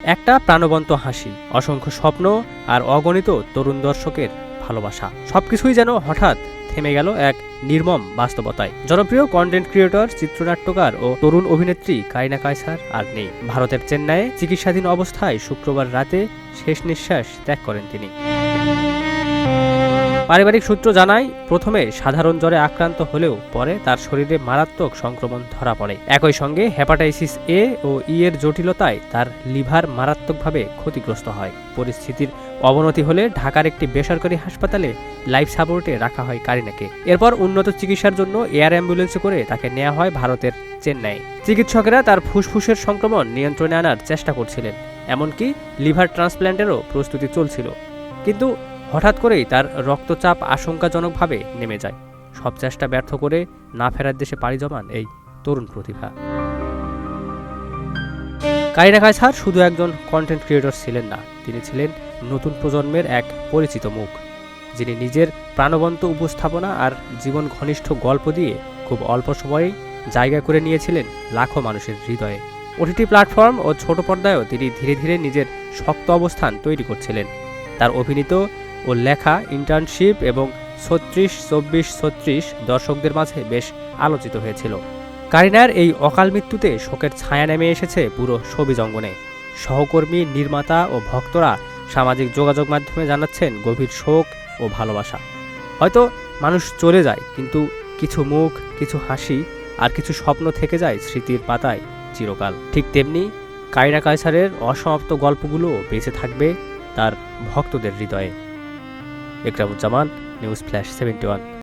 একটা প্রাণবন্ত হাসি, অসংখ্য স্বপ্ন আর অগণিত তরুণ দর্শকের ভালোবাসা, সবকিছুই যেন হঠাৎ থেমে গেল এক নির্মম বাস্তবতায়। জনপ্রিয় কন্টেন্ট ক্রিয়েটর, চিত্রনাট্যকার ও তরুণ অভিনেত্রী কারিনা কায়সার আর নেই। ভারতের চেন্নাইয়ে চিকিৎসাধীন অবস্থায় শুক্রবার রাতে শেষ নিঃশ্বাস ত্যাগ করেন তিনি। পারিবারিক সূত্র জানায়, প্রথমে সাধারণ জ্বরে আক্রান্ত হলেও পরে তার শরীরে মারাত্মক সংক্রমণ ধরা পড়ে। একই সঙ্গে হেপাটাইটিস এ ও ই এর জটিলতায় তার লিভার মারাত্মকভাবে ক্ষতিগ্রস্ত হয়। পরিস্থিতির অবনতি হলে ঢাকার একটি বেসরকারি হাসপাতালে লাইফ সাপোর্টে রাখা হয় কারিনাকে। এরপর উন্নত চিকিৎসার জন্য এয়ার অ্যাম্বুলেন্সে করে তাকে নেওয়া হয় ভারতের চেন্নাই। চিকিৎসকেরা তার ফুসফুসের সংক্রমণ নিয়ন্ত্রণে আনার চেষ্টা করছিলেন, এমনকি লিভার ট্রান্সপ্ল্যান্টেরও প্রস্তুতি চলছিল। কিন্তু হঠাৎ করেই তার রক্তচাপ আশঙ্কাজনকভাবে নেমে যায়। সব চেষ্টা ব্যর্থ করে না ফেরার দেশে পাড়ি জমান এই তরুণ প্রতিভা। কারিনা কায়সার শুধু একজন কন্টেন্ট ক্রিয়েটর ছিলেন না, তিনি ছিলেন নতুন প্রজন্মের এক পরিচিত মুখ, যিনি নিজের প্রাণবন্ত উপস্থাপনা আর জীবন ঘনিষ্ঠ গল্প দিয়ে খুব অল্প সময়েই জায়গা করে নিয়েছিলেন লাখো মানুষের হৃদয়ে। ওটিটি প্ল্যাটফর্ম ও ছোট পর্দায়ও তিনি ধীরে ধীরে নিজের শক্ত অবস্থান তৈরি করছিলেন। তার অভিনীত ও লেখা ইন্টার্নশিপ এবং 36-24-36 দর্শকদের মাঝে বেশ আলোচিত হয়েছিল। কারিনার এই অকাল মৃত্যুতে শোকের ছায়া নেমে এসেছে পুরো শোবিজ অঙ্গনে। সহকর্মী, নির্মাতা ও ভক্তরা সামাজিক যোগাযোগ মাধ্যমে জানাচ্ছেন গভীর শোক ও ভালোবাসা। হয়তো মানুষ চলে যায়, কিন্তু কিছু মুখ, কিছু হাসি আর কিছু স্বপ্ন থেকে যায় স্মৃতির পাতায় চিরকাল। ঠিক তেমনি কারিনা কায়সারের অসমাপ্ত গল্পগুলো বেঁচে থাকবে তার ভক্তদের হৃদয়ে। Ikramuzzaman, news flash 71।